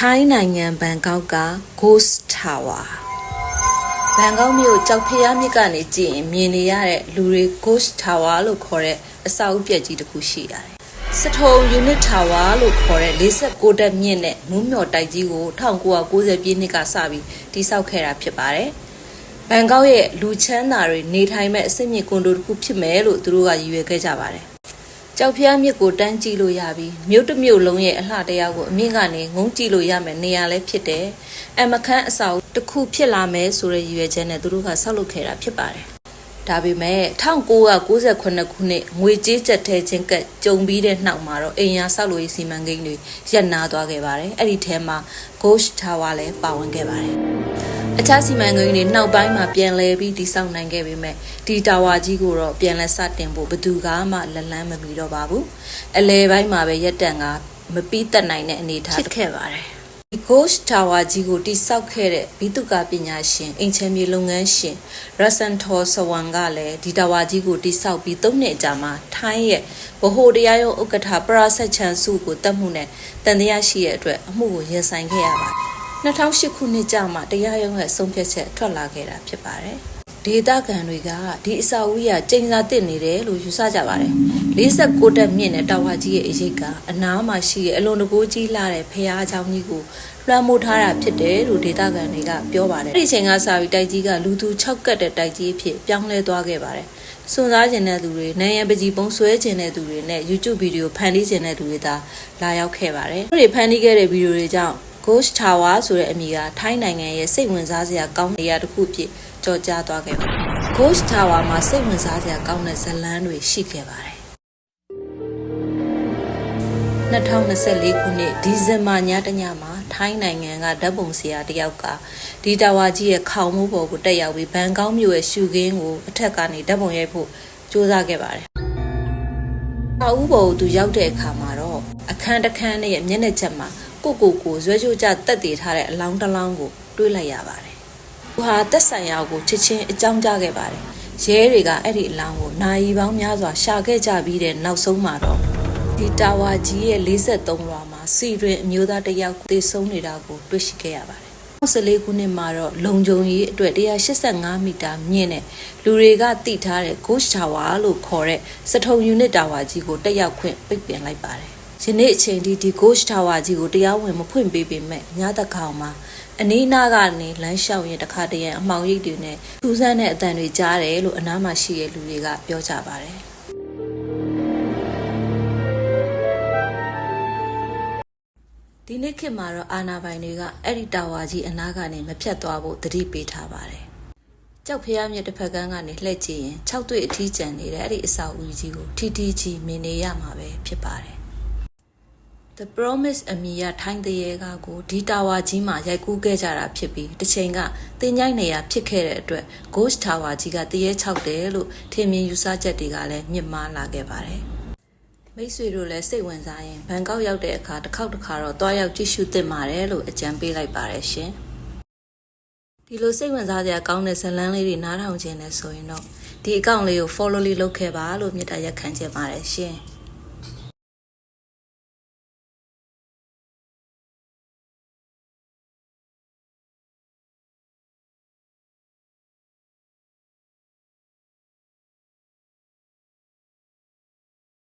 ထိုင်းနိုင်ငံဘန်ကောက်က Ghost Tower ဘန်ကောက်မြို့ကြောက်ဖျားမြစ်ကနေကြည့်ရင်မြင်နေရတဲ့လူတွေ Ghost Tower လို့ခေါ်တဲ့အဆောက်အဦပြက်ကြီးတစ်ခုရှိရတယ်။စထုံ Unit Tower လို့ခေါ်တဲ့46တက်မြင့်နဲ့မူးမြော်တိုက်ကြီးကို1990ပြည့်နှစ်ကစပြီးတည်ဆောက်ခဲ့တာဖြစ်ပါတယ်။ဘန်ကောက်ရဲ့လူချမ်းသာတွေနေထိုင်မဲ့အဆင့်မြင့်ကွန်ဒိုတစ်ခုဖြစ်မယ်လို့သူတို့ကရည်ရွယ်ခဲ့ကြပါတယ်။ကြောက်ဖျားမြစ်ကိုတန်းကြည့်လို့ရပြီးမြို့တစ်မြို့လုံးရဲ့အလှတရားကိုအမြင့်ကနေငုံကြည့်လို့ရမယ်နေရာလည်းဖြစ်တယ်။အမခန်းအဆောက်တစ်ခုဖြစ်လာမယ်ဆိုတဲ့ရည်ရွယ်ချက်နဲ့သူတို့ကဆောက်လုပ်ခဲ့တာဖြစ်ပါတယ်။ဒါပေမဲ့1998ခုနှစ်ငွေကြေးကျပ်ထဲချင်းကကြုံပြီးတဲ့နောက်မှာတော့အိမ်ယာဆောက်လုပ်ရေးစီမံကိန်းတွေရပ်နားသွားခဲ့ပါတယ်။အဲ့ဒီထဲမှာ Ghost Tower လည်းပါဝင်ခဲ့ပါတယ်။အခြားစီမံကိန်းတွေနောက်ပိုင်းမှာပြန်လည်ပြီးတည်ဆောက်နိုင်ခဲ့ပေမဲ့ဒီတာဝါကြီးကိုတော့ပြန်လည်စတင်ဖို့ဘယ်သူကမှလက်လန်းမမီတော့ပါဘူးအလဲပိုင်းမှာပဲရက်တန်ကမပြီးသက်နိုင်တဲ့အနေအထားဖြစ်ခဲ့ပါတယ်ဒီ Ghost Tower ကြီးကိုတည်ဆောက်ခဲ့တဲ့ဘိတုကပညာရှင်အင်ချမ်းမြေလုပ်ငန်းရှင်ရဆန်ထော်စဝန်ကလည်းဒီတာဝါကြီးကိုတည်ဆောက်ပြီး3နှစ်အကြာမှာထိုင်းရဲ့ဗဟိုတရားရုံးဥက္ကဋ္ဌပရာဆက်ချန်စုကိုတတ်မှုနဲ့တန်တရားရှိတဲ့အတွက်အမှုကိုရင်ဆိုင်ခဲ့ရပါတယ်2008ခုနှစ်ကြာမှတရားရုံးရဲ့ဆုံးဖြတ်ချက်ထွက်လာခဲ့တာဖြစ်ပါတယ်။ဒေသခံတွေကဒီအဆောက်အဦရကျင်းစာတစ်နေတယ်လို့ယူဆကြပါတယ်။46တက်မြင့်တဲ့တာဝါကြီးရဲ့အရေးကအနားမှာရှိတဲ့အလွန်တကူကြီးလာတဲ့ဖျားเจ้าကြီးကိုလွှမ်းမိုးထားတာဖြစ်တယ်လို့ဒေသခံတွေကပြောပါတယ်။ဒီအချိန်ကစပြီးတိုက်ကြီးကလူသူ6ကတ်တဲ့တိုက်ကြီးအဖြစ်ပြောင်းလဲသွားခဲ့ပါတယ်။စွန့်စားခြင်းတဲ့သူတွေနိုင်ရန်ပကြီးပုံဆွဲခြင်းတဲ့သူတွေနဲ့ YouTube ဗီဒီယိုဖန်တီးခြင်းတဲ့သူတွေသာလာရောက်ခဲ့ပါတယ်။သူတွေဖန်တီးခဲ့တဲ့ဗီဒီယိုတွေကြောင့်Ghost Tower ဆိုတဲ့အမည်ကထိုင်းနိုင်ငံရဲ့စိတ်ဝင်စားစရာကောင်းတဲ့နေရာတစ်ခုဖြစ်ကြော်ကြားသွားခဲ့ပါတယ်။ Ghost Tower မှာစိတ်ဝင်စားစရာကောင်းတဲ့ဇာတ်လမ်းတွေရှိခဲ့ပါတယ်။2024ခုနှစ်ဒီဇင်ဘာညတညမှာထိုင်းနိုင်ငံကဓာတ်ပုံဆရာတယောက်ကဒီတာဝါကြီးရဲ့ခေါင်မိုးပေါ်ကိုတက်ရောက်ပြီးဘန်ကောက်မြို့ရဲ့ရှုခင်းကိုအထက်ကနေဓာတ်ပုံရိုက်ဖို့ကြိုးစားခဲ့ပါတယ်။အူးပေါ်ကိုသူရောက်တဲ့အခါမှာတော့အခန်းတစ်ခန်းနဲ့မျက်နှာချက်မှာကိုဇွဲချိုးကြတက်တည်ထားတဲ့အလောင်းတစ်လောင်းကိုတွေးလိုက်ရပါတယ်။သူဟာတက်ဆိုင်ရာကိုချစ်ချင်းအကြောင်းကြားခဲ့ပါတယ်။ရဲတွေကအဲ့ဒီအလောင်းကိုနိုင်ပေါင်းများစွာရှာခဲ့ကြပြီးတဲ့နောက်ဆုံးမှာတော့ဒီတာဝါကြီးရဲ့43ရွာမှာစီရင်အမျိုးသားတစ်ယောက်သေဆုံးနေတာကိုတွေ့ရှိခဲ့ရပါတယ်။2014ခုနှစ်မှာတော့လုံခြုံရေးအတွက်185မီတာမြင့်တဲ့လူတွေကတိထားတဲ့ Ghost Tower လို့ခေါ်တဲ့စထုံ Unit Tower ကြီးကိုတက်ရောက်ခွင့်ပိတ်ပင်လိုက်ပါတယ်။ယနေ့အချိန်ဒီ Ghost Tower ကြီးကိုတရားဝင်မဖွင့်ပေးပေမဲ့ညတကောင်မှာအနီးနားကနေလမ်းလျှောက်ရင်တခါတရံအမှောင်ရိပ်တွေနဲ့ထူးဆန်းတဲ့အသံတွေကြားတယ်လို့အနားမှာရှိတဲ့လူတွေကပြောကြပါတယ်ဒီနေ့ခေတ်မှာတော့အာနာပိုင်တွေကအဲ့ဒီတာဝါကြီးအနားကနေမဖြတ်သွားဖို့တတိပေးထားပါတယ်ကြောက်ဖျားမြစ်တစ်ဖက်ကန်းကနေလှည့်ကြည့်ရင်6တွေ့အထီးကျန်နေတဲ့အဲ့ဒီအဆောက်အဦကြီးကိုထီထီကြီးမြင်နေရမှာပဲဖြစ်ပါတယ်The Promise အမည်ရထိုင်းတရေကားကိုဒီတာဝါကြီးမှာရိုက်ကူးခဲ့ကြတာဖြစ်ပြီးတစ်ချိန်ကတင်ញိုင်းနေရဖြစ်ခဲ့တဲ့အတွက် Ghost Tower ကြီးကတရေ6တယ်လို့ထင်မြင်ယူဆချက်တွေကလည်းမြင့်မားလာခဲ့ပါတယ်။မိတ်ဆွေတို့လည်းစိတ်ဝင်စားရင်ဘန်ကောက်ရောက်တဲ့အခါတစ်ခေါက်တော့တွားရောက်ကြည့်ရှုသင့်ပါတယ်လို့အကြံပေးလိုက်ပါတယ်ရှင်။ဒီလိုစိတ်ဝင်စားစရာကောင်းတဲ့ဇာတ်လမ်းလေးတွေနားထောင်ခြင်းနဲ့ဆိုရင်တော့ဒီအကောင့်လေးကို follow လေးလုပ်ခဲ့ပါလို့မေတ္တာရပ်ခံချင်ပါတယ်ရှင်။